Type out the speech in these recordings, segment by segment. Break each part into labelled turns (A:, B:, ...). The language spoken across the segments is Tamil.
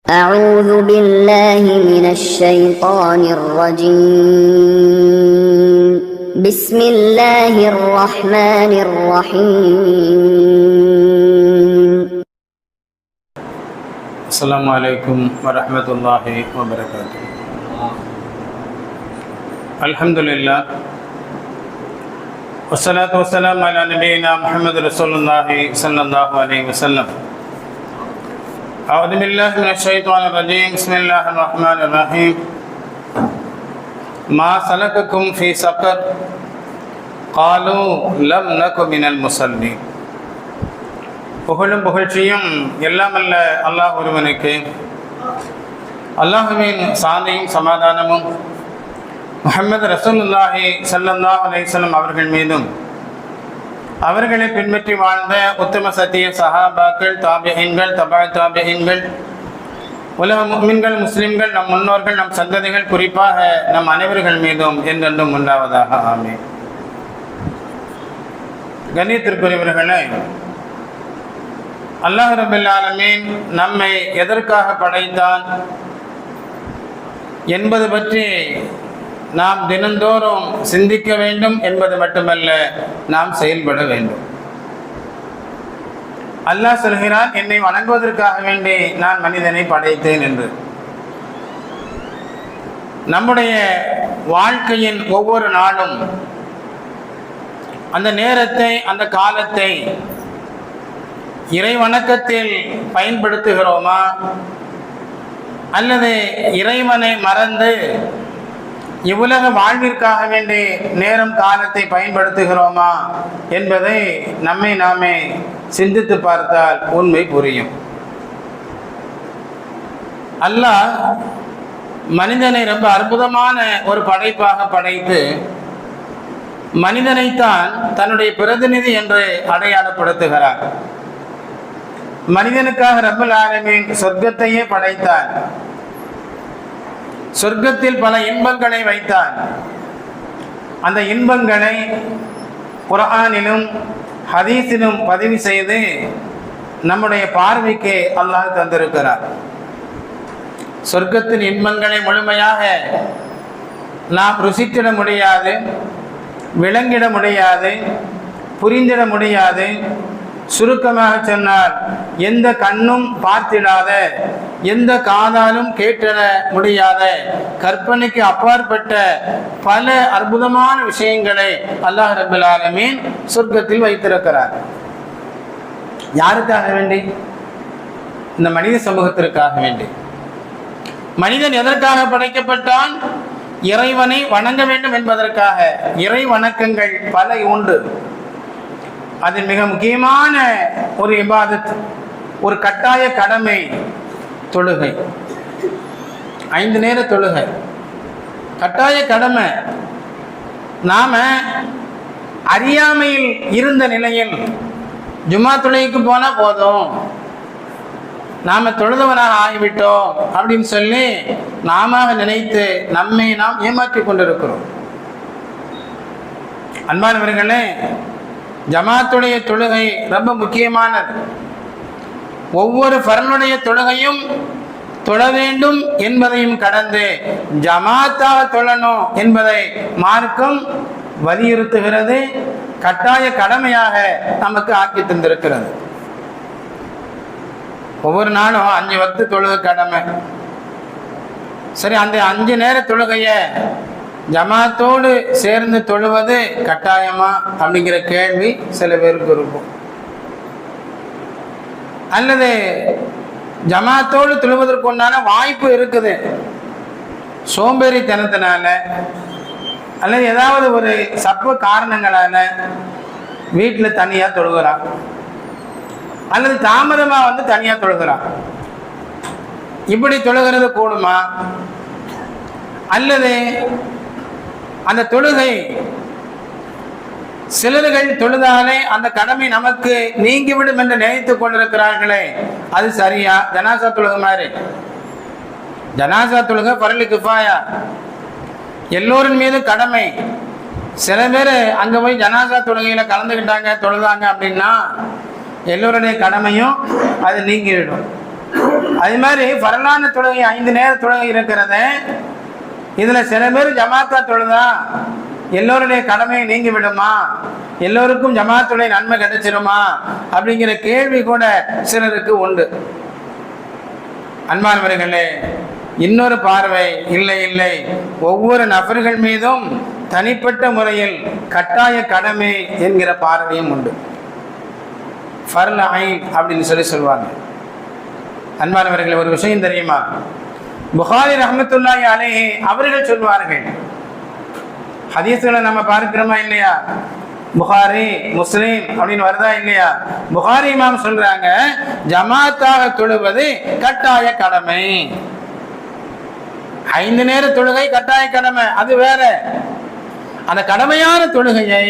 A: أعوذ بالله من الشيطان الرجيم بسم الله الرحمن الرحيم
B: السلام عليكم ورحمة الله وبركاته. الحمد لله والصلاة والسلام على نبينا محمد رسول الله صلى الله عليه وسلم. أعوذ بالله من الشيطان الرجيم بسم الله الرحمن الرحيم. ما سلككم في سقر قالوا لم نك من المصلين. புகழும் புகழ்ச்சியும் எல்லாம் அல்ல அல்லாஹ் ஒருவனுக்கு. அல்லாஹுவின் சாந்தியும் சமாதானமும் முஹம்மது ரசூலுல்லாஹி ஸல்லல்லாஹு அலைஹி வஸல்லம் அவர்கள் மீதும் அவர்களை பின்பற்றி வாழ்ந்த உத்தம சத்திய சஹாபாக்கள், தாபிஈன்கள், தபா தாபிஈன்கள், உலக முஃமின்கள், முஸ்லிம்கள், நம் முன்னோர்கள், நம் சந்ததிகள், குறிப்பாக நம் அனைவர்கள் மீதும் என்றென்றும் உண்டாவதாக. ஆமீன். கண்ணியத்திற்குரியவர்களே, அல்லாஹ் ரப்பல் ஆலமீன் நம்மை எதற்காக படைத்தான் என்பது பற்றி நாம் தினந்தோறும் சிந்திக்க வேண்டும் என்பது மட்டுமல்ல, நாம் செயல்பட வேண்டும். அல்லாஹ் சொல்கிறான், என்னை வணங்குவதற்காக வேண்டி நான் மனிதனை படைத்தேன் என்று. நம்முடைய வாழ்க்கையின் ஒவ்வொரு நாளும் அந்த நேரத்தை, அந்த காலத்தை இறை வணக்கத்தில் பயன்படுத்துகிறோமா, அல்லது இறைவனை மறந்து இவ்வுலக வாழ்விற்காக வேண்டி நேரம் காலத்தை பயன்படுத்துகிறோமா என்பதை நம்மை நாமே சிந்தித்து பார்த்தால் உண்மை புரியும். அல்லாஹ் மனிதனை ரொம்ப அற்புதமான ஒரு படைப்பாக படைத்து மனிதனைத்தான் தன்னுடைய பிரதிநிதி என்று அடையாளப்படுத்துகிறார். மனிதனுக்காக ரப்பல் ஆலமீன் சொர்க்கத்தையே படைத்தான். சொர்க்கத்தில் பல இன்பங்களை வைத்தான். அந்த இன்பங்களை குர்ஆனிலும் ஹதீஸிலும் பதிவு செய்து நம்முடைய பார்வைக்கு அல்லாஹ் தந்திருக்கிறார். சொர்க்கத்தின் இன்பங்களை முழுமையாக நாம் ருசித்திட முடியாது, விளங்கிட முடியாது, புரிந்திட முடியாது. சுருக்கமாக சொன்னால், எந்த கண்ணும் பார்த்திடாத, எந்த காதாலும் கேட்டிட முடியாத, கற்பனைக்கு அப்பாற்பட்ட பல அற்புதமான விஷயங்களை அல்லாஹ் ரப்பல் ஆலமீன் சொர்க்கத்தில் வைத்திருக்கிறார். யாருக்காக வேண்டி? இந்த மனித சமூகத்திற்காக வேண்டி. மனிதன் எதற்காக படைக்கப்பட்டான்? இறைவனை வணங்க வேண்டும் என்பதற்காக. இறை வணக்கங்கள் பல உண்டு. அதில் மிக முக்கியமான ஒரு இபாதத், ஒரு கட்டாய கடமை தொழுகை. 5 நேர தொழுகை கட்டாய கடமை. நாம அறியாமையில் இருந்த நிலையில் ஜும்மா தொழுகைக்கு போனா போதும், நாம தொழுதவனாக ஆகிவிட்டோம் அப்படின்னு சொல்லி நாம நினைத்து நம்மை நாம் ஏமாற்றி கொண்டிருக்கிறோம். அன்பானவர்களே, ஜமாத்துடைய தொழுகை ரொம்ப முக்கியமானது. ஒவ்வொரு ஃபர்னுடைய தொழுகையும் தொழ வேண்டும் என்பதையும் கடந்து ஜமாத்தாக தொழணும் என்பதை மார்க்கம் வலியுறுத்துகிறது, கட்டாய கடமையாக நமக்கு ஆக்கி தந்திருக்கிறது. ஒவ்வொரு நாளும் 5 வக்து தொழுகை கடமை. சரி, அந்த 5 நேர தொழுகைய ஜமாத்தோடு சேர்ந்து தொழுவது கட்டாயமா அப்படிங்கிற கேள்வி சில பேருக்கு இருக்கும். அல்லது ஜமாத்தோடு தொழுவதற்கு உண்டான வாய்ப்பு இருக்குது, சோம்பேறித்தனத்தினால அல்லது ஏதாவது ஒரு சர்வ காரணங்களால வீட்டில் தனியாக தொழுகிறான், அல்லது தாமதமாக வந்து தனியாக தொழுகிறான். இப்படி தொழுகிறது கூடுமா? அல்லது அந்த தொழுகை சிலர்கள் தொழுதாலே அந்த கடமை நமக்கு நீங்கிவிடும் என்று நினைத்துக் கொண்டிருக்கிறார்களே, அது சரியா? ஜனாசா தொழுகை மாதிரி. ஜனாசா தொழுகை ஃபர்லு கிஃபாயா, எல்லோரின் மீது கடமை. சில பேர் அங்கே போய் ஜனாசா தொழுகையில கலந்துக்கிட்டாங்க, தொழுதாங்க அப்படின்னா எல்லோருடைய கடமையும் அது நீங்கிவிடும். அது மாதிரி ஃபர்லான தொழுகை 5 நேர தொழுகை இருக்கிறது. இதுல சில பேர் ஜமாத்தா தொழுதா எல்லோருடைய கடமையை நீங்கி விடுமா, எல்லோருக்கும் ஜமாத்துடைய நன்மை கிடைச்சிருமா அப்படிங்கிற கேள்வி கூட சிலருக்கு உண்டு. அன்பானவர்களே, இன்னொரு பார்வை இல்லை இல்லை, ஒவ்வொரு நபர்கள் மீதும் தனிப்பட்ட முறையில் கட்டாய கடமை என்கிற பார்வையும் உண்டு. ஃபர்ல் ஐன் அப்படின்னு சொல்லுவாங்க. அன்பானவர்களே, ஒரு விஷயம் தெரியுமா? புகாரி ரஹ்மத்துல்லாஹி அலைஹி அவர்கள் சொல்வார்கள், ஹதீஸ்களை நம்ம பார்க்கிறோமா இல்லையா? புகாரி முஸ்லிம் அப்படின்னு வருதா இல்லையா? புகாரி இமாம் சொல்றாங்க, ஜமாத்தாக தொழுவது கட்டாய கடமை. 5 நேர தொழுகை கட்டாய கடமை, அது வேற. அந்த கடமையான தொழுகையை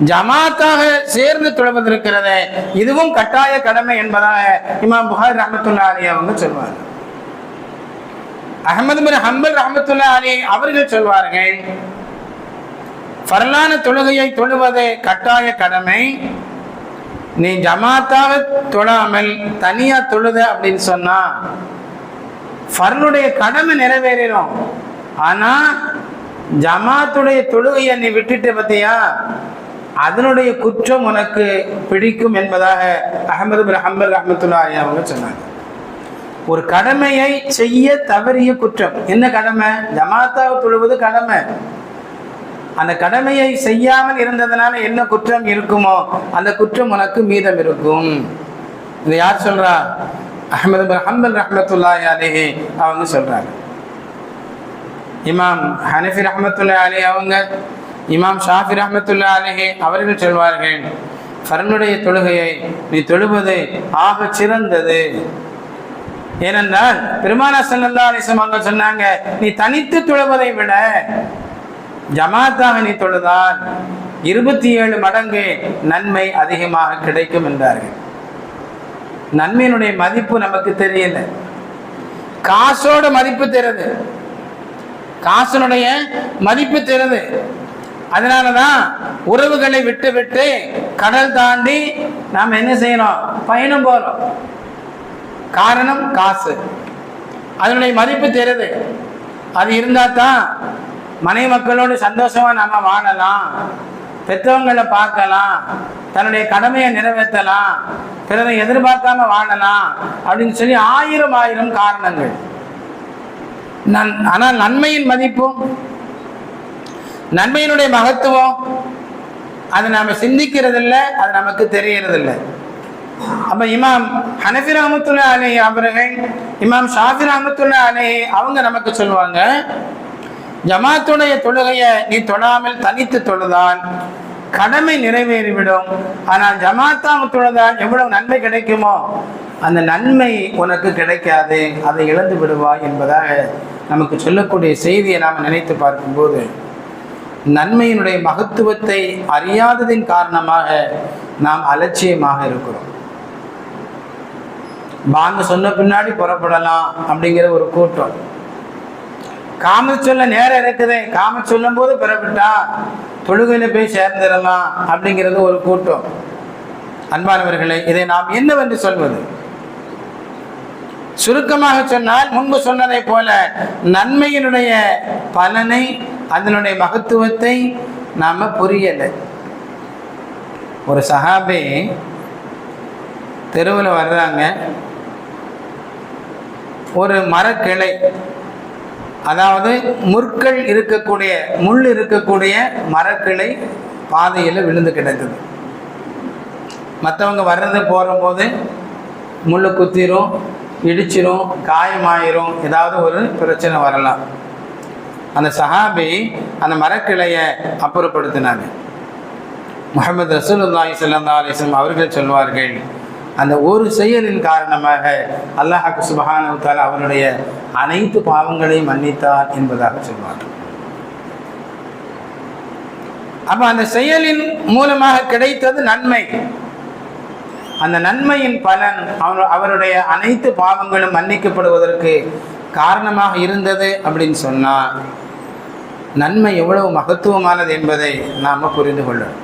B: ஜமாத்தாக சேர்ந்து தொழுவது இருக்கிறது, இதுவும் கட்டாய கடமை என்பதாக இமாம் புகாரி ரஹ்மத்துல்லாஹி அலைஹி அவங்க சொல்வாங்க. அஹ்மது பின் ஹம்பல் ரஹ்மத்துல்லாஹி அலைஹி அவர்கள் சொல்வார்கள், ஃபர்லான தொழுகையை தொழுவது கட்டாய கடமை, நீ ஜமாத்தாக தொழாமல் தனியா தொழுத அப்படின்னு சொன்னா ஃபர்லுடைய கடமை நிறைவேறும். ஆனா ஜமாத்துடைய தொழுகையை நீ விட்டுட்டு பத்தியா, அதனுடைய குற்றம் உனக்கு பிடிக்கும் என்பதாக அஹ்மது பின் ஹம்பல் ரஹ்மத்துல்லாஹி அவங்க சொன்னாங்க. ஒரு கடமையை செய்ய தவறிய குற்றம் என்ன கடமை? ஜமாத்தாக தொழுவது கடமை. அந்த கடமையை செய்யாமல் இருந்ததுனால என்ன குற்றம் இருக்குமோ அந்த குற்றம் உனக்கு மீதம் இருக்கும். இதை யார் சொல்றா? அஹ்மது பின் ஹம்பல் ரஹ்மத்துல்லாஹி அலைஹி அவங்க சொல்றாங்க. இமாம் ஹனஃபி ரஹ்மத்துல்லாஹி அலைஹி அவங்க, இமாம் ஷாஃபி ரஹ்மத்துல்லாஹி அலைஹி அவர்கள் சொல்வார்கள், ஃபர்லுடைய தொழுகையை நீ தொழுவது ஆக சிறந்தது. ஏனென்றால் பெருமானார் ஸல்லல்லாஹு அலைஹி வஸல்லம் அவங்க சொன்னாங்க, நீ தனித்து தொழுவதை விட ஜமாத்தாக நீ தொழுதால் 27 மடங்கு நன்மை அதிகமாக கிடைக்கும் என்றார்கள். நன்மையினுடைய மதிப்பு நமக்கு தெரியல, காசோட மதிப்பு தெரியுது, காசனுடைய மதிப்பு தெரியுது. அதனாலதான் உறவுகளை விட்டு விட்டு கடல் தாண்டி நாம் என்ன செய்யணும்? பயணம் போறோம். காரணம் காசு, அதனுடைய மதிப்பு தெரியுது. அது இருந்தா தான் மனைவி மக்களோடு சந்தோஷமா நம்ம வாழலாம், பெற்றவங்களை பார்க்கலாம், தன்னுடைய கடமையை நிறைவேற்றலாம், பிறரை எதிர்பார்க்காம வாழலாம் அப்படின்னு சொல்லி ஆயிரம் காரணங்கள். ஆனால் நன்மையின் மதிப்பும் நன்மையினுடைய மகத்துவம் அதை நாம சிந்திக்கிறது இல்லை, அது நமக்கு தெரியறதில்லை. அப்ப இமாம் ஹனஃபி ரஹ்மத்துல்லாஹி அலைஹி அவர்கள், இமாம் ஷாஃபி ரஹ்மத்துல்லாஹி அலைஹி அவங்க நமக்கு சொல்லுவாங்க, ஜமாத்துடைய தொழுகையை நீ தொழாமல் தனித்து தொழுதால் கடமை நிறைவேறிவிடும். ஆனால் ஜமாத்தாக தொழுதால் எவ்வளவு நன்மை கிடைக்குமோ அந்த நன்மை உனக்கு கிடைக்காது, அதை இழந்து விடுவாய் என்பதாக நமக்கு சொல்லக்கூடிய செய்தியை நாம் நினைத்து பார்க்கும்போது நன்மையினுடைய மகத்துவத்தை அறியாததின் காரணமாக நாம் அலட்சியமாக இருக்கிறோம். பாங்க சொன்ன பின்னாடி புறப்படலாம் அப்படிங்கிற ஒரு கூட்டம், காம சொல்ல நேரம் இருக்குது, காம சொல்லும் போது பிறப்பிட்டா தொழுகையில போய் சேர்ந்துடலாம் அப்படிங்கிறது ஒரு கூட்டம். அன்பானவர்களே, இதை நாம் என்னவென்று சொல்வது? சுருக்கமாக சொன்னால் முன்பு சொன்னதை போல நன்மையினுடைய பலனை, அதனுடைய மகத்துவத்தை நாம புரியலை. ஒரு சஹாபி தெருவில் வர்றாங்க, ஒரு மரக்கிளை, அதாவது முற்கள் இருக்கக்கூடிய, முள் இருக்கக்கூடிய மரக்கிளை பாதையில் விழுந்து கிடக்குது. மற்றவங்க வர்றது போகும்போது முள் குத்திரும், இடிச்சிரும், காயமாயிரும், ஏதாவது ஒரு பிரச்சனை வரலாம். அந்த சஹாபி அந்த மரக்கிளையை அப்புறப்படுத்தினாங்க. முஹம்மது ரசூலுல்லாஹி ஸல்லல்லாஹு அலைஹி வஸல்லம் அவர்கள் சொல்வார்கள், அந்த ஒரு செயலின் காரணமாக அல்லாஹ் சுப்ஹானஹு வ தஆலா அவருடைய அனைத்து பாவங்களையும் மன்னித்தார் என்பதாக சொல்வார்கள். அப்ப அந்த செயலின் மூலமாக கிடைத்தது நன்மை. அந்த நன்மையின் பலன் அவருடைய அனைத்து பாவங்களும் மன்னிக்கப்படுவதற்கு காரணமாக இருந்தது அப்படின்னு சொன்னா நன்மை எவ்வளவு மகத்துவமானது என்பதை நாம புரிந்து கொள்ளணும்.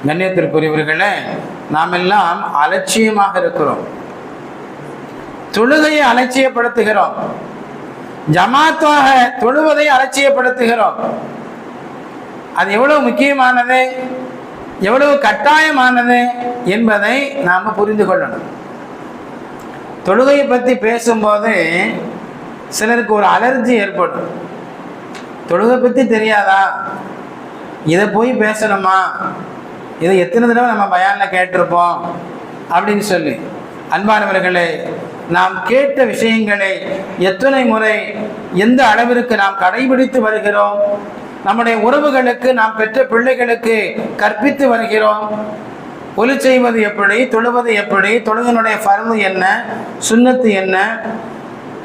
B: கண்ணியத்திற்குரியவர்களே, நாம் எல்லாம் அலட்சியமாக இருக்கிறோம். தொழுகையை அலட்சியப்படுத்துகிறோம், ஜமாத்தாக தொழுவதை அலட்சியப்படுத்துகிறோம். அது எவ்வளவு முக்கியமானது, எவ்வளவு கட்டாயமானது என்பதை நாம் புரிந்து கொள்ளணும். தொழுகையை பற்றி பேசும்போது சிலருக்கு ஒரு அலர்ஜி ஏற்படும். தொழுகை பற்றி தெரியாதா, இதை போய் பேசணுமா, இதை எத்தனை தடவை நம்ம பயானில் கேட்டிருப்போம் அப்படின்னு சொல்லி. அன்பானவர்களே, நாம் கேட்ட விஷயங்களை எத்தனை முறை எந்த அளவிற்கு நாம் கடைபிடித்து வருகிறோம், நம்முடைய உறவுகளுக்கு, நாம் பெற்ற பிள்ளைகளுக்கு கற்பித்து வருகிறோம். ஒலி செய்வது எப்படி, தொழுவது எப்படி, தொழுகனுடைய ஃபர்து என்ன, சுன்னத்து என்ன,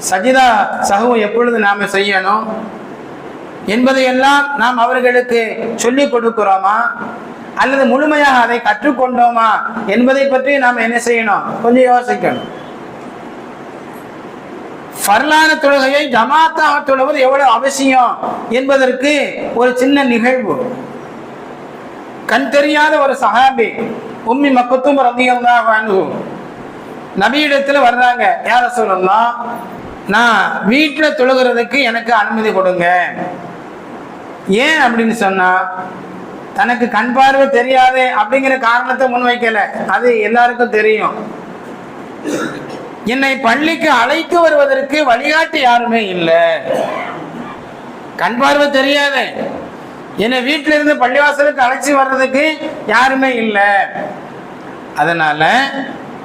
B: சஜிதா சஹ்வு எப்பொழுது நாம் செய்யணும் என்பதையெல்லாம் நாம் அவர்களுக்கு சொல்லிக் கொடுக்கிறோமா அல்லது முழுமையாக அதை கற்றுக்கொண்டோமா என்பதை பற்றி நாம் என்ன செய்யணும், கொஞ்சம் யோசிக்கணும். ஃபர்லான தொழுகையை ஜமாத்தாக தொழுவது எவ்வளவு அவசியம் என்பதற்கு ஒரு சின்ன நிகழ்வு. கண் தெரியாத ஒரு சஹாபி உம்மி மக்தும் ரலியல்லாஹு அன்ஹு நபியிடத்தில் வர்றாங்க, யா ரசூலல்லாஹ், நான் வீட்டில் தொழுகிறதுக்கு எனக்கு அனுமதி கொடுங்க. ஏன் அப்படின்னு சொன்னா, தனக்கு கண் பார்வை தெரியாது அப்படிங்கிற காரணத்தை முன்வைக்கல, அது எல்லாருக்கும் தெரியும். என்னை பள்ளிக்கு அழைத்து வருவதற்கு வழிகாட்டி யாருமே இல்லை, கண் பார்வை தெரியாது, என்னை வீட்டில இருந்து பள்ளிவாசலுக்கு அழைச்சி வர்றதுக்கு யாருமே இல்லை. அதனால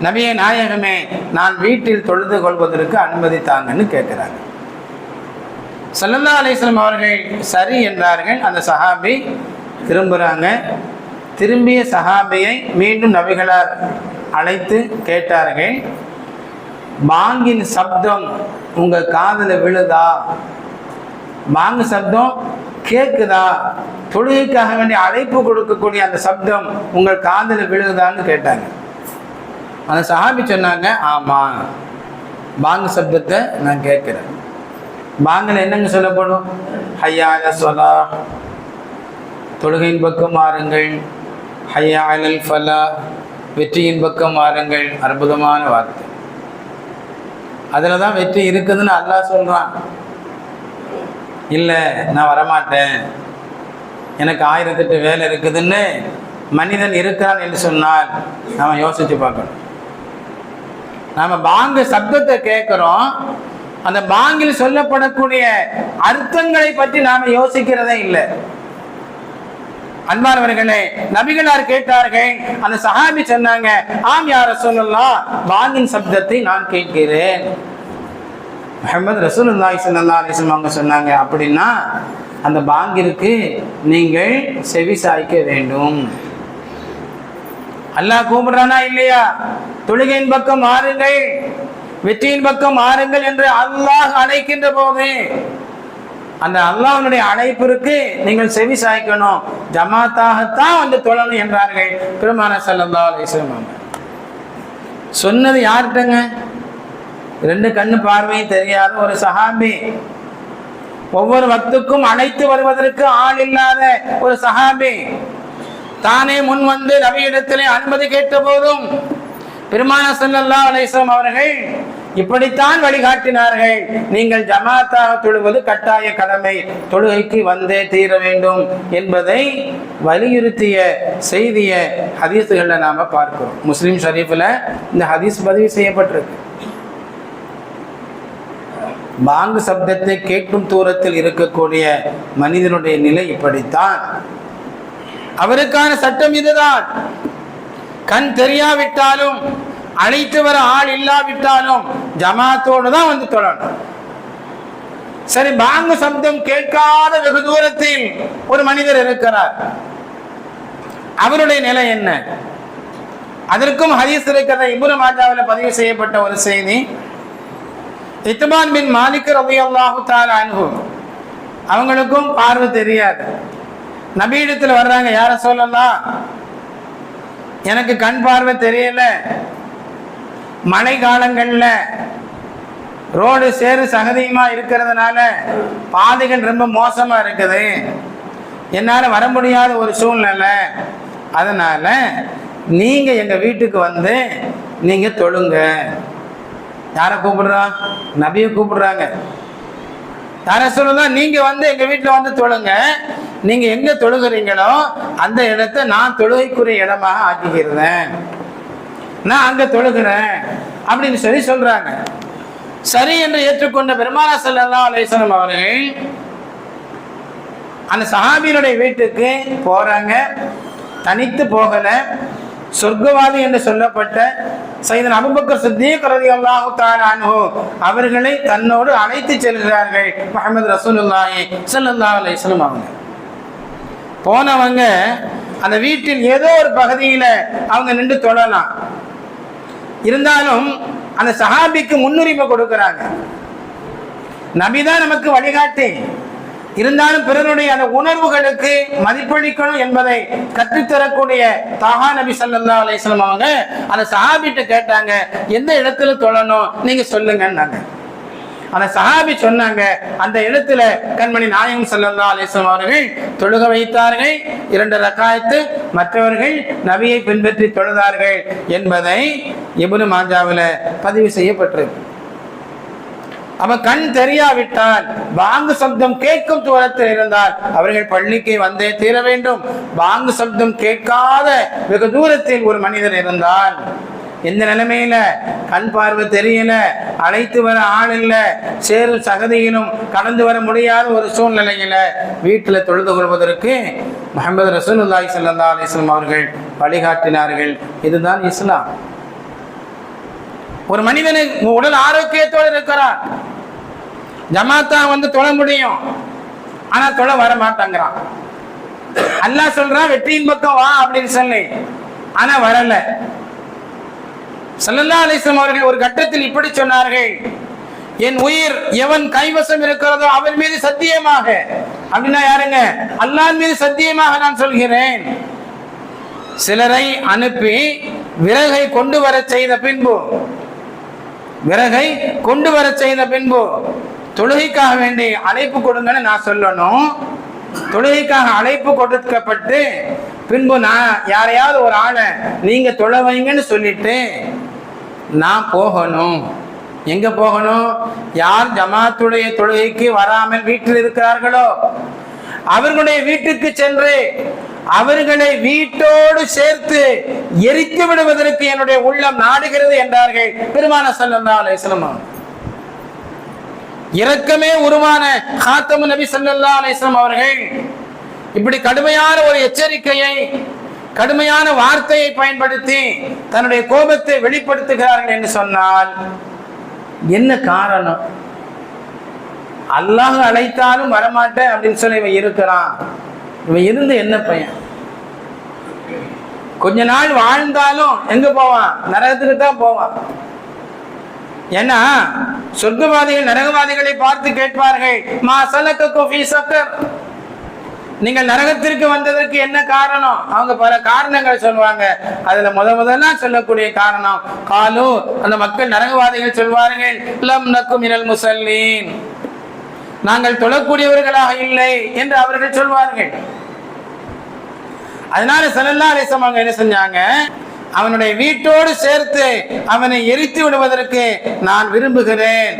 B: நபியே நாயகமே, நான் வீட்டில் தொழுது கொள்வதற்கு அனுமதி தாங்கன்னு கேட்கிறாங்க. ஸல்லல்லாஹு அலைஹி வஸல்லம் அவர்கள் சரி என்றார்கள். அந்த சஹாபி திரும்புகிறாங்க. திரும்பிய சஹாபியை மீண்டும் நபிகளார் அழைத்து கேட்டார்கள், பாங்கின் சப்தம் உங்க காதுல விழுதா, பாங்கு சப்தம் கேட்குதா, தொழுகைக்காக வேண்டிய அழைப்பு கொடுக்கக்கூடிய அந்த சப்தம் உங்கள் காதுல விழுதான்னு கேட்டாங்க. அந்த சஹாபி சொன்னாங்க, ஆமாம், பாங்கு சப்தத்தை நான் கேட்குறேன். பாங்கில் என்னங்க சொல்லப்படும், ஹய்யா அலல் ஸலாஹ், தொழுகையின் பக்கம் மாறுங்கள், ஹய்யா அலல் ஃபலாஹ், வெற்றியின் பக்கம் மாறுங்கள். அற்புதமான வார்த்தை. அதில் தான் வெற்றி இருக்குதுன்னு அல்லாஹ் சொல்கிறான். இல்லை நான் வரமாட்டேன், எனக்கு 1008 வேலை இருக்குதுன்னு மனிதன் இருக்கிறான் என்று சொன்னால் நாம் யோசித்து பார்க்கணும். நாம் பாங்கு சப்தத்தை கேட்குறோம், அந்த பாங்கில் சொல்லப்படக்கூடிய அர்த்தங்களை பற்றி நாம் யோசிக்கிறதே இல்லை. அன்பானவர்களே, நபிகளார் கேட்டார்கள். அந்த சஹாபி சொன்னாங்க, ஆம் யா ரசூலுல்லாஹ், பாங்கின் சப்தத்தை நான் கேட்கிறேன். முஹம்மது ரசூலுல்லாஹி ஸல்லல்லாஹு அலைஹி வஸல்லம் அவங்க சொன்னாங்க, அப்படின்னா அந்த பாங்கிற்கு நீங்கள் செவி சாய்க்க வேண்டும். அல்லாஹ் கூப்பிடுறானா இல்லையா, தொழுகையின் பக்கம் மாறுங்கள், வெற்றியின் பக்கம் மாறுங்கள் என்று அல்லாஹ் அழைக்கின்ற போது அந்த அல்லாஹ்வுடைய அழைப்பிற்கு நீங்கள் செவி சாய்க்கணும், ஜமாத்தாகத்தான் வந்து தொழணும் என்றார்கள் பெருமானார் ஸல்லல்லாஹு அலைஹி வஸல்லம். சொன்னது யார்கிட்டங்க, 2 கண்ணு பார்வையும் தெரியாத ஒரு சஹாபி, ஒவ்வொரு வக்துக்கும் அழைத்து வருவதற்கு ஆள் இல்லாத ஒரு சஹாபி, தானே முன் வந்து நபியிடத்திலே அனுமதி கேட்ட போதும் பெருமானார் ஸல்லல்லாஹு அலைஹி வஸல்லம் அவர்கள் இப்படித்தான் வழிகாட்டினார்கள், நீங்கள் ஜமாத்தாக தொழுவது கட்டாய கடமை, தொழுகைக்கு வந்தே தீர வேண்டும் என்பதை வலியுறுத்திய செய்திய ஹதீஸ்களை நாம பார்க்கிறோம். முஸ்லிம் ஷரீஃபில் இந்த ஹதீஸ் பதிவு செய்யப்பட்டிருக்கு. பாங்கு சப்தத்தை கேட்கும் தூரத்தில் இருக்கக்கூடிய மனிதனுடைய நிலை இப்படித்தான். அவருக்கான சட்டம் இதுதான். கண் தெரியாவிட்டாலும், அழைத்து வர ஆள் இல்லாவிட்டாலும் ஜமாத்தோடு தான் வந்து தொழணும். சரி, பாங்கு சப்தம் கேட்காத வெகு தூரத்தில் ஒரு மனிதர் இருக்கிறார், அவருடைய நிலை என்ன? அதற்கும் ஹதீஸ் இருக்கிற. இப்னு மாஜாவில் பதிவு செய்யப்பட்ட ஒரு செய்தி, இத்பான் பின் மாலிக் ரலியல்லாஹு தஆலா அன்ஹு, அவங்களுக்கும் பார்வை தெரியாது. நபியிடத்தில் வர்றாங்க, யா ரசூலல்லாஹ், எனக்கு கண் பார்வை தெரியல, மழை காலங்கள்ல ரோடு சேறு சகதியுமா இருக்கிறதுனால பாதைகள் ரொம்ப மோசமா இருக்குது, என்னால வர முடியாத ஒரு சூழ்நிலை, அதனால நீங்க எங்க வீட்டுக்கு வந்து நீங்க தொழுங்க. யாரை கூப்பிடுறா? நபியை கூப்பிடுறாங்க. யார சொல்லலாம், நீங்க வந்து எங்க வீட்டுல வந்து தொழுங்க, நீங்க எங்க தொழுகிறீங்களோ அந்த இடத்தை நான் தொழுகைக்குரிய இடமாக ஆக்கிக்கிறேன், நான் அங்க தொழுகிறேன் அப்படின்னு சொல்லி சொல்றாங்க. சரி என்று ஏற்றுக்கொண்ட பெருமானார் ஸல்லல்லாஹு அலைஹி வஸல்லம் அவர்கள் அந்த சஹாபியினுடைய வீட்டுக்கு போறாங்க. தனித்து போகல, சொர்க்கவாதி என்று சொல்லப்பட்ட சையதுனா அபூபக்கர் சித்தீக் ரலியல்லாஹு தஆலா அன்ஹு அவர்களை தன்னோடு அழைத்து செல்கிறார்கள் முஹம்மது ரசூலுல்லாஹி ஸல்லல்லாஹு அலைஹி வஸல்லம் அவங்க. போனவங்க அந்த வீட்டில் ஏதோ ஒரு பகுதியில அவங்க நின்று தொழலாம், இருந்தாலும் அந்த சஹாபிக்கு முன்னுரிமை கொடுக்கிறாங்க. நபிதான் நமக்கு வழிகாட்டி, இருந்தாலும் பிறருடைய அந்த உணர்வுகளுக்கு மதிப்பளிக்கணும் என்பதை கற்றுத்தரக்கூடிய தாஹா நபி ஸல்லல்லாஹு அலைஹி வஸல்லம் அவங்க அந்த சஹாபிட்ட கேட்டாங்க, எந்த இடத்துல தொழணும் நீங்க சொல்லுங்கன்னாங்க. அந்த சஹாபி சொன்னாங்க, அந்த இடத்துல கண்மணி நாயகம் ஸல்லல்லாஹு அலைஹி வஸல்லம் அவர்கள் தொழுக வைத்தார்கள், 2 ரக்காயத்து, மற்றவர்கள் நபியை பின்பற்றி தொழுதார்கள் என்பதை இப்னு மாஜாவில் பதிவு செய்யப்பட்டிருக்கு. அவ கண் தெரியாவிட்டால், பாங்கு சப்தம் கேட்கும் தூரத்தில் இருந்தால் அவர்கள் பள்ளிக்கு வந்தே தீர வேண்டும். பாங்கு சப்தம் கேட்காத வெகு தூரத்தில் ஒரு மனிதர் இருந்தால், எந்த நிலைமையில கண் பார்வை தெரியல, அழைத்து வர ஆள் இல்ல, சேரும் சகதியிலும் கடந்து வர முடியாத ஒரு சூழ்நிலையில வீட்டுல தொழுது கொள்வதற்கு முஹம்மது ரசூலுல்லாஹி ஸல்லல்லாஹு அலைஹி வஸல்லம் அவர்கள் வழிகாட்டினார்கள். இதுதான் இஸ்லாம். ஒரு மனிதனுக்கு உடல் ஆரோக்கியத்தோடு இருக்கிறான், ஜமாத்தா வந்து தொழ முடியும், ஆனா தொழ வர மாட்டாங்கிறான். அல்லாஹ் சொல்றான் வெற்றியின் பக்கம் வா அப்படின்னு சொல்லி, ஆனா வரல. ஸல்லல்லாஹு அலைஹி வஸல்லம் அவர்கள் ஒரு கட்டத்தில் இப்படி சொன்னார்கள், என் உயிர் எவன் கைவசம் இருக்கிறதோ அவன் மீது சத்தியமாக, அப்படின்னா யாருங்க? அல்லாஹ் மீது சத்தியமாக நான் சொல்கிறேன், சிலரை அனுப்பி விறகை கொண்டு வர செய்த பின்பு, விறகை கொண்டு வர செய்த பின்பு தொழுகைக்காக வேண்டி அழைப்பு கொடுங்கன்னு நான் சொல்லணும். தொழுகைக்காக அழைப்பு கொடுக்கப்பட்டு பின்பு நான் யாரையாவது ஒரு ஆளை நீங்க தொழ வைங்கன்னு சொல்லிட்டு நான் போகணும். எங்க போகணும்? யார் ஜமாத்துடைய தொழுகைக்கு வராமல் வீட்டில் இருக்கிறார்களோ அவர்களுடைய வீட்டுக்கு சென்று அவர்களை வீட்டோடு சேர்த்து எரித்து விடுவதற்கு என்னுடைய உள்ளம் நாடுகிறது என்றார்கள் பெருமானார் ஸல்லல்லாஹு அலைஹி வஸல்லம். இரக்கமே உருவான காத்தமுன் நபி ஸல்லல்லாஹு அலைஹி வஸல்லம் அவர்கள் இப்படி கடுமையான ஒரு எச்சரிக்கையை, கடுமையான வார்த்தையை பயன்படுத்தி தன்னுடைய கோபத்தை வெளிப்படுத்துகிறார்கள் என்று சொன்னால் என்ன காரணம்? அல்லாஹ் அழைத்தாலும் வரமாட்டேன் அப்படின்னு சொல்லி இவன் இருக்கிறான். இவன் இருந்து என்ன பையன்? கொஞ்ச நாள் வாழ்ந்தாலும் எங்க போவான்? நரகத்துக்கு தான் போவான். ஏன்னா சொர்க்கவாதிகள் நரகவாதிகளை பார்த்து கேட்பார்கள், மா ஸலகக்கும் ஃபீ ஸக்கர், நீங்கள் நரகத்திற்கு வந்ததற்கு என்ன காரணம்? அவங்க பல காரணங்கள் சொல்லுவாங்க. அதுல முதல்ல சொல்லக்கூடிய காரணம், காலு, அந்த மக்கள் நரகவாதிகள் சொல்வார்கள், லம் நக்கும் மினல் முஸல்லீன், நாங்கள் தொழக்கூடியவர்களாக இல்லை என்று அவர்கள் சொல்வார்கள். அதனால ஸல்லல்லாஹு அலைஹி வஸல்லம் என்ன செஞ்சாங்க? அவனுடைய வீட்டோடு சேர்த்து அவனை எரித்து விடுவதற்கு நான் விரும்புகிறேன்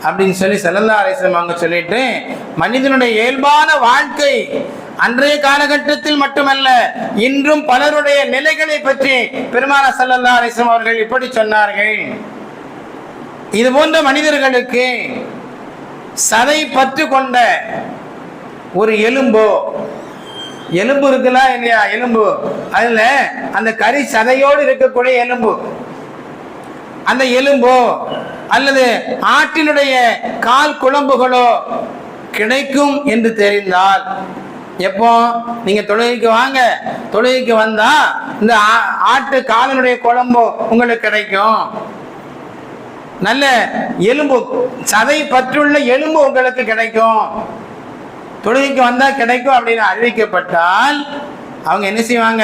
B: அப்படின்னு சொல்லி ஸல்லல்லாஹு அலைஹி வஸல்லம் அவங்க சொல்லிட்டு, மனிதனுடைய இயல்பான வாழ்க்கை அன்றைய காலகட்டத்தில் மட்டுமல்ல இன்றும் பலருடைய நிலைகளை பற்றி பெருமானார் ஸல்லல்லாஹு அலைஹி வஸல்லம் அவர்கள் இப்படி சொன்னார்கள். இது போன்ற மனிதர்களுக்கு சதை பற்று கொண்ட ஒரு எலும்போ, எலும்பு இருக்கலாம் இல்லையா, எலும்பு, அதுல அந்த கறி சதையோடு இருக்கக்கூடிய எலும்பு, அந்த எலும்போ அல்லது ஆட்டினுடைய கால் குழம்புகளோ கிடைக்கும் என்று தெரிந்தால், எப்போ நீங்க தொழுகைக்கு வாங்க, தொழுகைக்கு வந்தா இந்த ஆட்டு காலினுடைய குழம்பு உங்களுக்கு கிடைக்கும், நல்ல எலும்பு சதை பற்றுள்ள எலும்பு உங்களுக்கு கிடைக்கும், தொழுகைக்கு வந்தா கிடைக்கும் அப்படின்னு அறிவிக்கப்பட்டால் அவங்க என்ன செய்வாங்க?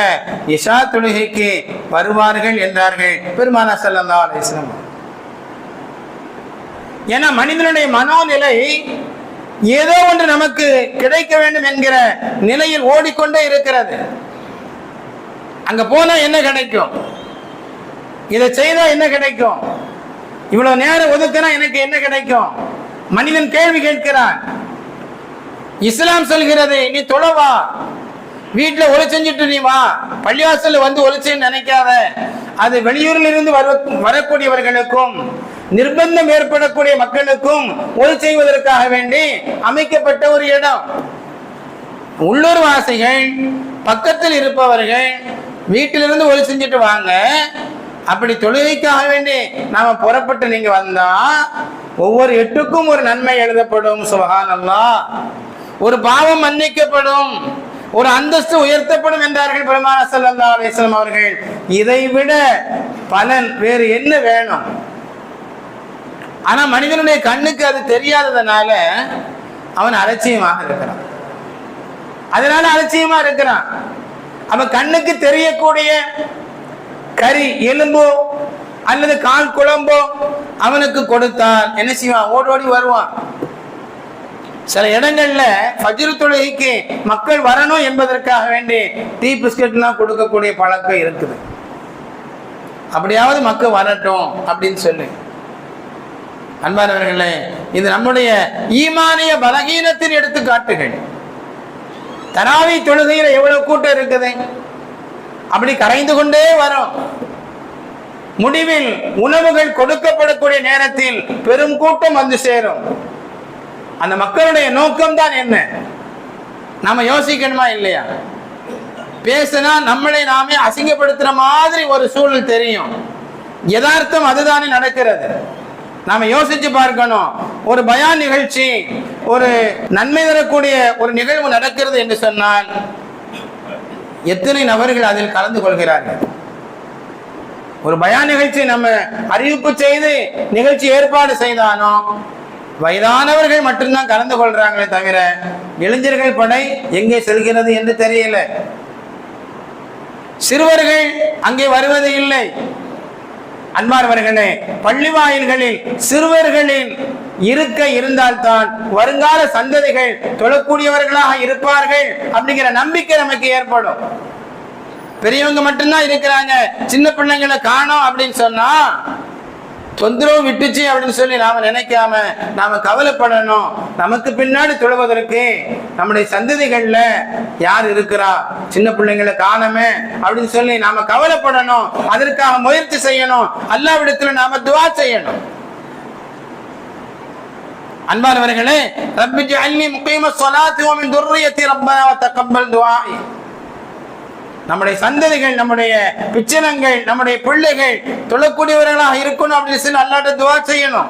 B: இஷா தொழுகைக்கு வருவார்கள் என்றார்கள் பெருமானார் ஸல்லல்லாஹு அலைஹி வஸல்லம். ஏன்னா மனிதனுடைய மனோநிலை ஏதோ ஒன்று நமக்கு கிடைக்க வேண்டும் என்கிற நிலையில் ஓடிக்கொண்டே இருக்கிறது. அங்க போனா என்ன கிடைக்கும்? இதை செய்தா என்ன கிடைக்கும்? இவ்வளவு நேரம் ஒதுக்கினா எனக்கு என்ன கிடைக்கும்? மனிதன் கேள்வி கேட்கிறான். இஸ்லாம் சொல்கிறது, நீ தொழவா, வீட்டுல ஒளி செஞ்சுட்டு நீ வா, பள்ளிவாசல்ல வந்து ஒளி செய்ய நினைக்காத. அது வெளியூரில் இருந்து வரக்கூடியவர்களுக்கும் நிர்பந்தம் ஏற்படக்கூடிய மக்களுக்கும் ஒளி செய்வதற்காக வேண்டி அமைக்கப்பட்ட ஒரு இடம். உள்ளூர் வாசிகள், பக்கத்தில் இருப்பவர்கள் வீட்டிலிருந்து ஒளி செஞ்சுட்டு வாங்க. அப்படி தொழுகைக்காக வேண்டி நாம புறப்பட்டு நீங்க வந்தா ஒவ்வொரு எட்டுக்கும் ஒரு நன்மை எழுதப்படும். சுப்ஹானல்லாஹ். ஒரு பாவம் மன்னிக்கப்படும், ஒரு அந்தஸ்து உயர்த்தப்படும் என்றார்கள் பெருமானார் ஸல்லல்லாஹு அலைஹி வஸல்லம் அவர்கள். இதை விட பலன் வேறு என்ன வேணும்? ஆனா மனிதனுடைய கண்ணுக்கு அது தெரியாததுனால அவன் அலட்சியமாக இருக்கிறான். அதனால அலட்சியமா இருக்கிறான். அவன் கண்ணுக்கு தெரியக்கூடிய கறி, எலும்போ அல்லது கால் குழம்போ அவனுக்கு கொடுத்தால் என்ன செய்வான்? ஓடோடி வருவான். சில இடங்கள்ல ஃபஜ்ர் தொழுகைக்கு மக்கள் வரணும் என்பதற்காக வேண்டி டீ பிஸ்கட்லாம் கொடுக்கக்கூடிய பழக்கம் இருக்குது. அப்படியாவது மக்கள் வரட்டும் அப்படின்னு சொல்லி. அன்பானவர்களே, இது நம்முடைய ஈமானிய பலகீனத்தின் எடுத்துக்காட்டுகள். தராவி தொழுகையில எவ்வளவு கூட்டம் இருக்குது, அப்படி கரைந்து கொண்டே வரும். முடிவில் உணவுகள் கொடுக்கப்படக்கூடிய நேரத்தில் பெரும் கூட்டம் வந்து சேரும். அந்த மக்களுடைய நோக்கம் தான் என்ன? நாம யோசிக்கணுமா இல்லையா? பேசினா நம்மளை நாமே அசிங்கப்படுத்துற மாதிரி ஒரு சூழல் தெரியும். யதார்த்தம் அதுதானே நடக்கிறது. நாம யோசிச்சு பார்க்கணும். ஒரு பயான் நிகழ்ச்சி, ஒரு நன்மை தரக்கூடிய ஒரு நிகழ்வு நடக்கிறது என்று சொன்னால் எத்தனை நபர்கள் அதில் கலந்து கொள்கிறார்கள்? ஒரு பயான் நிகழ்ச்சி நம்ம அறிவிப்பு செய்து நிகழ்ச்சி ஏற்பாடு செய்தானோ வயதானவர்கள் மட்டும்தான் கலந்து கொள்றாங்களே தவிர இளைஞர்கள் படை எங்கே செல்கிறது என்று தெரியல. சிறுவர்கள் அங்கே வருவது இல்லை. அன்பார்வர்களே, பள்ளி வாயில்களில் சிறுவர்களின் இருக்க இருந்தால்தான் வருங்கால சந்ததிகள் தொழக்கூடியவர்களாக இருப்பார்கள் அப்படிங்கிற நம்பிக்கை நமக்கு ஏற்படும். பெரியவங்க மட்டும்தான் இருக்கிறாங்க, சின்ன பிள்ளைங்களை காணோம் அப்படின்னு சொன்னா தொந்தரவு விட்டுச்சு அப்படின்னு சொல்லி நாம நினைக்காம நாம கவலைப்படணும். நமக்கு பின்னாடி தொழுவதற்கு நம்முடைய சந்ததிகள்ல யார் இருக்கிறா, சின்ன பிள்ளைங்களை காணமே அப்படின்னு சொல்லி நாம கவலைப்படணும். அதற்காக முயற்சி செய்யணும். அல்லாஹ்விடத்துல நாம துஆ செய்யணும். அன்பானவர்களே, ரப்பி ஜஅல்னி முகீமஸ் ஸலாத்தி வ மின் துர்ரியத்தி ரப்பனா வ தகப்பல் துஆஇ. நம்முடைய சந்ததிகள், நம்முடைய பிச்சனங்கள், நம்முடைய பிள்ளைகள் தொழக்கூடியவர்களாக இருக்கணும் அப்படின்னு சொல்லி அல்லாஹ்ட்ட துஆ செய்யணும்.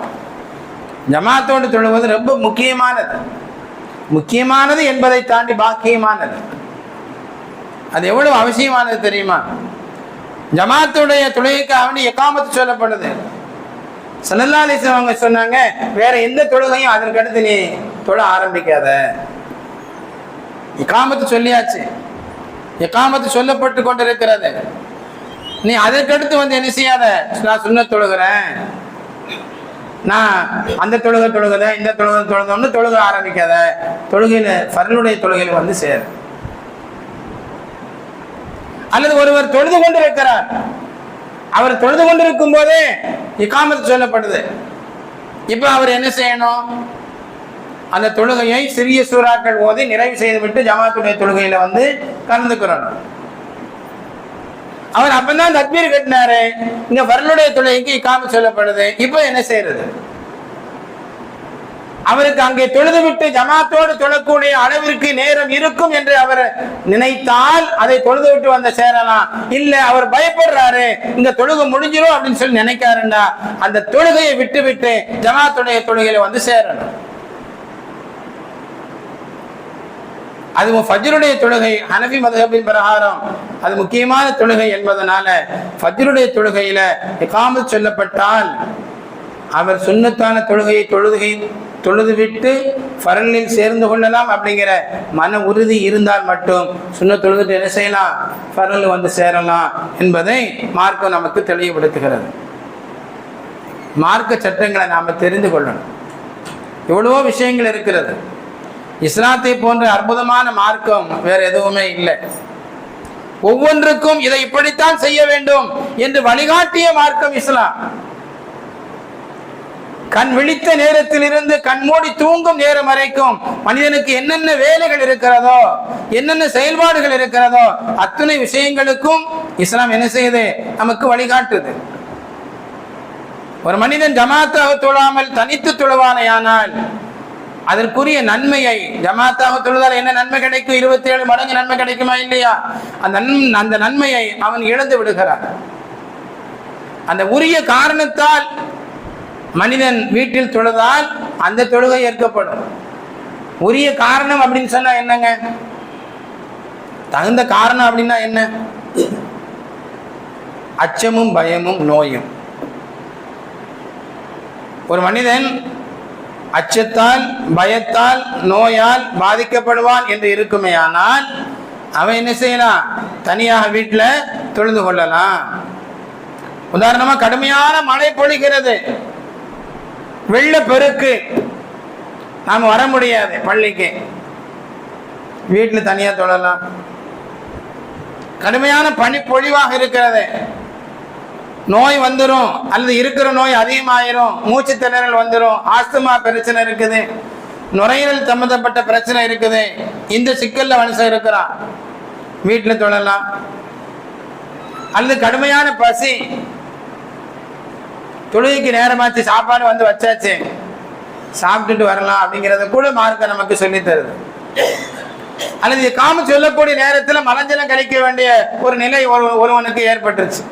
B: ஜமாத்தோடு தொழுவது ரொம்ப முக்கியமானது. முக்கியமானது என்பதை தாண்டி பாக்கியமானது. அது எவ்வளவு அவசியமானது தெரியுமா? ஜமாத்துடைய தொழுகைக்காக வேண்டி இகாமத்து சொல்லப்படுது. ஸல்லல்லாஹு அலைஹி வஸல்லம் அவங்க சொன்னாங்க, வேற எந்த தொழுகையும் அதற்கடுத்து நீ தொழ ஆரம்பிக்காத. இகாமத்து சொல்லியாச்சு, இகாமத்து சொல்லப்பட்டு கொண்டிருக்கிறது. நீ அதற்கடுத்து வந்து என்ன செய்யாத, நான் சுன்னத் தொழுகிறேன், நான் அந்த தொழுகிறேன், இந்த தொழுகை தொழுக ஆரம்பிக்காத. தொழுகையில ஃபர்லுடைய தொழுகையில வந்து சேர். அல்லது ஒருவர் தொழுது கொண்டிருக்கிறார், அவர் தொழுது கொண்டிருக்கும் போதே இகாமத்து சொல்லப்படுது. இப்ப அவர் என்ன செய்யணும்? அந்த தொழுகையை சிறிய சூறாக்கள் ஓதி நிறைவு செய்துவிட்டு ஜமாத்துடைய தொழுகையில வந்து கலந்துக்கிறோம். அவர் அப்பதான் தக்பீர் கட்டினாரு, இங்க ஃபர்லுடைய தொழுகைக்கு இகாமத்து சொல்லப்படுது. இப்ப என்ன செய்யறது? அவருக்கு அங்கே தொழுது விட்டு ஜமாத்தோடு தொழக்கூடிய அளவிற்கு நேரம் இருக்கும் என்று அவர் நினைத்தால் அதை தொழுது விட்டு வந்து சேரலாம். இல்ல அவர் பயப்படுறாரு, இங்க தொழுகை முடிஞ்சிடும் அப்படின்னு சொல்லி நினைக்காருண்டா அந்த தொழுகையை விட்டு விட்டு ஜமாத்துடைய தொழுகையில வந்து சேரணும். அதுவும் ஃபஜ்ருடைய தொழுகை ஹனஃபி மத்ஹபின் பிரகாரம் அது முக்கியமான தொழுகை என்பதனால ஃபஜ்ருடைய தொழுகையில இகாமத் சொல்லப்பட்டால் அவர் சுன்னத்தான தொழுகையை தொழுது விட்டு ஃபரலில் சேர்ந்து கொள்ளலாம் அப்படிங்கிற மன உறுதி இருந்தால் மட்டும் சுன்னத் தொழுதுட்டு என்ன செய்யலாம்? ஃபரல் வந்து சேரலாம் என்பதை மார்க்கம் நமக்கு தெளிவுபடுத்துகிறது. மார்க்க சட்டங்களை நாம தெரிந்து கொள்ளணும். எவ்வளவோ விஷயங்கள் இருக்கிறது. இஸ்லாத்தை போன்ற அற்புதமான மார்க்கம் வேற எதுவுமே இல்லை. ஒவ்வொன்றுக்கும் இதை இப்படித்தான் செய்ய வேண்டும் என்று வழிகாட்டிய மார்க்கம் இஸ்லாம். கண் விழித்த நேரத்திலிருந்து கண் மூடி தூங்கும் நேரம் வரைக்கும் மனிதனுக்கு என்னென்ன வேலைகள் இருக்கிறதோ, என்னென்ன செயல்பாடுகள் இருக்கிறதோ, அத்தனை விஷயங்களுக்கும் இஸ்லாம் என்ன செய்யுது? நமக்கு வழிகாட்டுது. ஒரு மனிதன் ஜமாத்தாக தொழாமல் தனித்து தொழுவானையானால் அதற்குரிய நன்மையை, ஜமாத்தாக தொழுதால் என்ன நன்மை கிடைக்கும்? 27 மடங்கு நன்மை கிடைக்குமா இல்லையா? அந்த நன்மையை அவன் இழந்து விடுகிறான். அந்த உரிய காரணத்தால் மனிதன் வீட்டில் தொழுதால் அந்த தொழுகை ஏற்கப்படும். உரிய காரணம் அப்படின்னு சொன்னா என்னங்க? தகுந்த காரணம் அப்படின்னா என்ன? அச்சமும் பயமும் நோயும். ஒரு மனிதன் அச்சத்தால் பயத்தால் நோயால் பாதிக்கப்படுவான் என்று இருக்குமே ஆனால் அவன் என்ன செய்யலாம்? தனியாக வீட்டில் தொழுது கொள்ளலாம். உதாரணமா கடுமையான மழை பொழிகிறது, வெள்ளப்பெருக்கு, நாம வர முடியாது பள்ளிக்கு, வீட்டில் தனியாக தொழலாம். கடுமையான பனி பொழிவாக இருக்கிறது, நோய் வந்துடும் அல்லது இருக்கிற நோய் அதிகமாயிரும், மூச்சு திணறல் வந்துடும், ஆஸ்துமா பிரச்சனை இருக்குது, நுரையீரல் சம்பந்தப்பட்ட பிரச்சனை இருக்குது, இந்த சிக்கல்ல மனுஷன் இருக்கிறான், வீட்டில் தொழலாம். அல்லது கடுமையான பசி, தொழுகைக்கு நேரமாச்சு, சாப்பாடு வந்து வச்சாச்சு, சாப்பிட்டுட்டு வரலாம் அப்படிங்கிறத கூட மார்க்க நமக்கு சொல்லி தருது. அல்லது காம சொல்லக்கூடிய நேரத்தில் மலஞ்சலம் கழிக்க வேண்டிய ஒரு நிலை ஒருவனுக்கு ஏற்பட்டுருச்சு,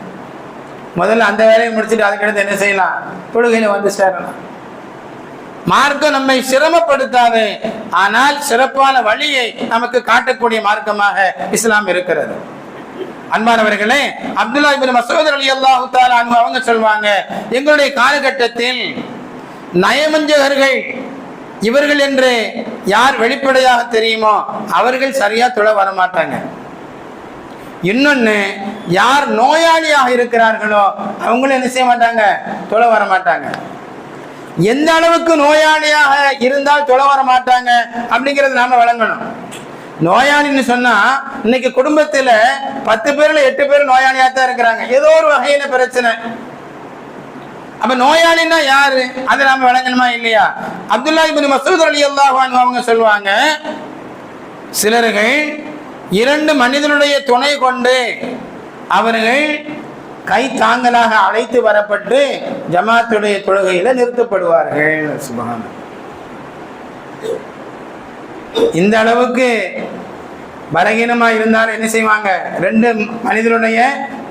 B: முதல்ல அந்த வேலையை முடிச்சுட்டு அதுக்கடுத்து என்ன செய்யலாம்? தொழுகையில வந்து சேரலாம். மார்க்கம் நம்மை சிரமப்படுத்தாது, ஆனால் சிறப்பான வழியை நமக்கு காட்டக்கூடிய மார்க்கமாக இஸ்லாம் இருக்கிறது. அன்பானவர்களே, அப்துல்லா இப்னு மஸ்ஊத் ரலியல்லாஹு தஆலா அன்ஹு அவங்க சொல்வாங்க, எங்களுடைய காலகட்டத்தில் நயமஞ்சகர்கள் இவர்கள் என்று யார் வெளிப்படையாக தெரியுமோ அவர்கள் சரியா தொழ வரமாட்டாங்க. இன்னொன்னு, யார் நோயாளியாக இருக்கிறார்களோ அவங்களும் என்ன செய்ய மாட்டாங்க? தொழ வர மாட்டாங்க. எந்த அளவுக்கு நோயாளியாக இருந்தால் தொழ வர மாட்டாங்க அப்படிங்கிறது நாம வழங்கணும். நோயாளின்னு சொன்னா இன்னைக்கு குடும்பத்துல 10 பேர்ல 8 பேர் நோயாளியா தான் இருக்கிறாங்க, ஏதோ ஒரு வகையில பிரச்சனை. அப்ப நோயாளின்னா யாரு? அதை நாம வழங்கணுமா இல்லையா? அப்துல்லா இப்னு மஸ்ஊத் ரலியல்லாஹு அன்ஹு அவங்க சொல்லுவாங்க, சிலர்கள் 2 மனிதனுடைய துணை கொண்டு அவர்கள் கை தாங்கலாக அழைத்து வரப்பட்டு ஜமாத்துடைய தொழுகையில நிறுத்தப்படுவார்கள். சுப்ஹானல்லாஹ். இந்த அளவுக்கு பலகீனமா இருந்தாலும் என்ன செய்வாங்க? 2 மனிதனுடைய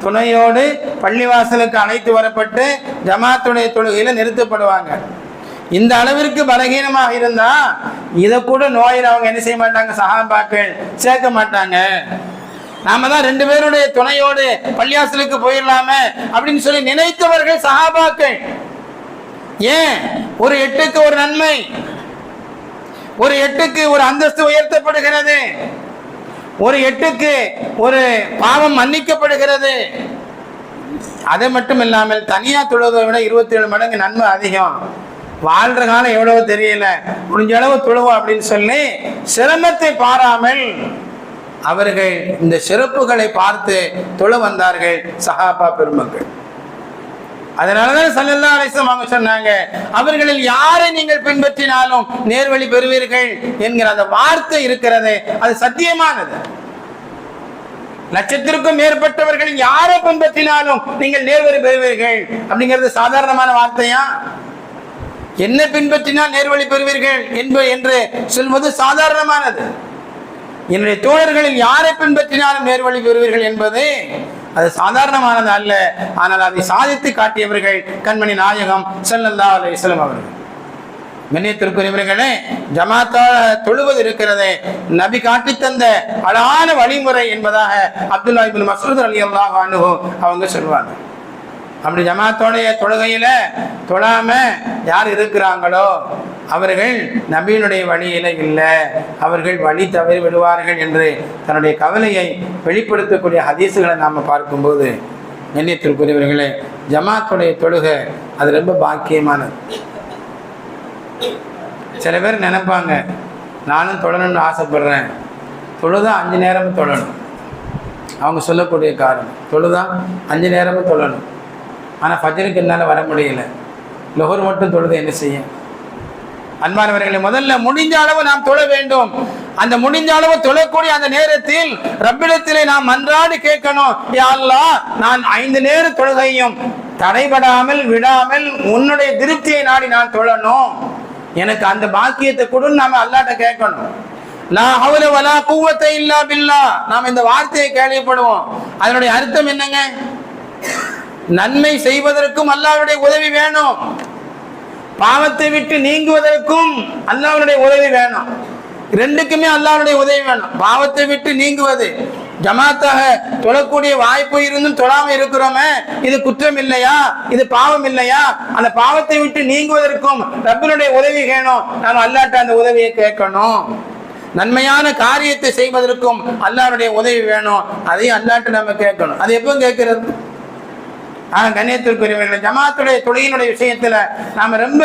B: துணையோடு பள்ளிவாசலுக்கு அழைத்து வரப்பட்டு ஜமாத்துடைய தொழுகையில நிறுத்தப்படுவாங்க. இந்த அளவிற்கு பலகீனமாக இருந்தா இதை கூட நோயில் அவங்க என்ன செய்ய மாட்டாங்க? சஹாபாக்கள் சேர்க்க மாட்டாங்க. நாம தான் 2 பேருடைய துணையோடு பள்ளிவாசலுக்கு போயிடலாமே அப்படின்னு சொல்லி நினைத்தவர்கள் சஹாபாக்கள். ஏன்? ஒரு 8க்கு ஒரு நன்மை, ஒரு 8க்கு ஒரு அந்தஸ்து உயர்த்தப்படுகிறது, ஒரு 8க்கு ஒரு பாவம் மன்னிக்கப்படுகிறது. அதை மட்டும் இல்லாமல் தனியா தொழுவதை விட 27 மடங்கு நன்மை அதிகம். வாழ்ற காலம் எவ்வளவு தெரியல, முடிஞ்ச அளவு தொழுவோம் அப்படின்னு சொல்லி சிரமத்தை பாராமல் அவர்கள் இந்த சிறப்புகளை பார்த்து தொழ வந்தார்கள் சஹாபா பெருமக்கள். அதனாலதான் ஸல்லல்லாஹு அலைஹி வஸல்லம் அவங்க சொன்னாங்க, அவர்களில் யாரை நீங்கள் பின்பற்றினாலும் நேர்வழி பெறுவீர்கள் என்கிற அந்த வார்த்தை இருக்கிறது, அது சத்தியமானது. லட்சத்திற்கும் மேற்பட்டவர்கள் யாரை பின்பற்றினாலும் நீங்கள் நேர்வழி பெறுவீர்கள் அப்படிங்கிறது சாதாரணமான வார்த்தையா? என்ன பின்பற்றினால் நேர்வழி பெறுவீர்கள் என்று சொல்வது சாதாரணமானது. என்னுடைய தோழர்களில் யாரை பின்பற்றினாலும் நேர்வழி பெறுவீர்கள் என்பது அது சாதாரணமானது அல்ல. ஆனால் அதை சாதித்து காட்டியவர்கள் கண்மணி நாயகம் ஸல்லல்லாஹு அலைஹி வஸல்லம் அவர்கள். கண்ணியத்திற்குரியவர்களே, ஜமாத்தாக தொழுவது இருக்கிறதே நபி காட்டி தந்த அழகான வழிமுறை என்பதாக அப்துல்லா இப்னு மஸ்ஊத் ரலியல்லாஹு அன்ஹு அவங்க சொல்வாங்க. அப்படி ஜமாத்தோடைய தொழுகையில தொழாம யார் இருக்கிறாங்களோ அவர்கள் நபியினுடைய வழியில இல்லை, அவர்கள் வழி தவறி விடுவார்கள் என்று தன்னுடைய கவலையை வெளிப்படுத்தக்கூடிய ஹதீசுகளை நாம் பார்க்கும்போது, கண்ணியத்திற்குரியவர்களே, ஜமாத்துடைய தொழுகை அது ரொம்ப பாக்கியமானது. சில பேர் நினைப்பாங்க, நானும் தொழணும்னு ஆசைப்படுறேன், தொழுதா 5 நேரமும் தொழணும். அவங்க சொல்லக்கூடிய காரணம் தொழுதா 5 நேரமும் தொழணும். ஆனால் ஃபஜ்ருக்கு என்னால் வர முடியல, லொஹர் மட்டும் தொழுது என்ன செய்ய? அன்பானவர்களை, முதல்ல முடிஞ்ச அளவு நாம் தொழ வேண்டும். அந்த முடிஞ்ச அளவு தொழக்கூடிய அந்த நேரத்தில் ரப்பிடத்திலே நாம் மன்றாடி கேட்கணும், யா அல்லாஹ், நான் 5 நேர தொழுகையும் தடைபடாமல் விடாமல் உன்னுடைய திருப்தியை நாடி நான் தொழணும், எனக்கு அந்த பாக்கியத்தை கொடுன்னு நாம அல்லாஹ்ட்ட கேட்கணும். லா ஹவுல வலா குவத்த இல்லா பில்லாஹ். நாம் இந்த வார்த்தையை கேள்விப்படுவோம். அதனுடைய அர்த்தம் என்னங்க? நன்மை செய்வதற்கும் அல்லாஹ்வுடைய உதவி வேணும், பாவத்தை விட்டு நீங்குவதற்கும் அல்லாஹ்வுடைய உதவி வேணும். ரெண்டுக்குமே அல்லாஹ்வுடைய உதவி வேணும். பாவத்தை விட்டு நீங்குவது, ஜமாத்தாக தொழக்கூடிய வாய்ப்பு இருந்தும் தொழாம இருக்கிறோமே, இது குற்றம் இல்லையா? இது பாவம் இல்லையா? அந்த பாவத்தை விட்டு நீங்குவதற்கும் ரப்பினுடைய உதவி வேணும். நாம் அல்லாஹ்ட்ட அந்த உதவியை கேட்கணும். நன்மையான காரியத்தை செய்வதற்கும் அல்லாஹ்வுடைய உதவி வேணும். அதையும் அல்லாஹ்ட்ட நம்ம கேட்கணும். அது எப்போ கேட்கிறது? கண்ணியத்திற்குரியவர்கள், ஜமாத்துடைய தொழுகையினுடைய விஷயத்துல நாம ரொம்ப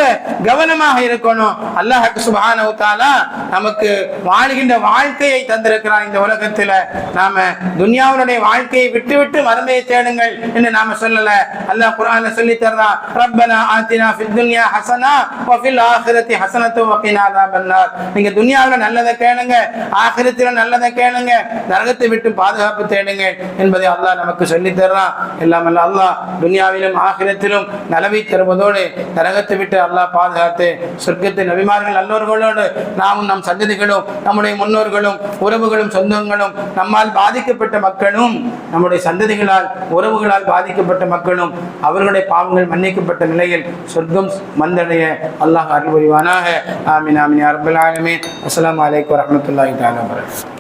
B: கவனமாக இருக்கணும். அல்லாஹ் சுப்ஹானஹு வ தஆலா நமக்கு வாழ்கின்ற வாழ்க்கையை தந்திருக்கிறான். இந்த உலகத்துல நாம துன்யாவுடைய வாழ்க்கையை விட்டு விட்டு மறுமையை தேடுங்கள் என்று நாம சொல்லல. அல்லாஹ் குர்ஆன்ல சொல்லி தர்றான், ரப்பனா ஆத்தினா ஃபித் துன்யா ஹஸனா வ ஃபில் ஆখিরাতি ஹஸனத்து வ கினா அஸாபன்னார். நீங்க துன்யாவுல நல்லதை கேளுங்க, ஆখিরাத்தில நல்லதை கேளுங்க, நரகத்தை விட்டு பாதுகாப்பு தேடுங்க என்பதை அல்லாஹ் நமக்கு சொல்லி தர்றான். எல்லாம் அல்லாஹ் துன்யாவிலும் ஆகிரத்திலும் நலவை தருவதோடு நரகத்தை விட்டு அல்லாஹ் பாதுகாத்து சொர்க்கத்தை நபிமார்கள் நல்லோர்களோடு நாமும் நம் சந்ததிகளும் நம்முடைய முன்னோர்களும் உறவுகளும் சொந்தங்களும் நம்மால் பாதிக்கப்பட்ட மக்களும் நம்முடைய சந்ததிகளால் உறவுகளால் பாதிக்கப்பட்ட மக்களும் அவர்களுடைய பாவங்கள் மன்னிக்கப்பட்ட நிலையில் சொர்க்கம் வந்தடைய அல்லாஹ் அருள் புரிவானாக. ஆமீன் ஆமீன் யா ரப்பல் ஆலமீன். அஸ்ஸலாமு அலைக்கும் வரஹ்மத்துல்லாஹி தஆலா வபரகாத்துஹு.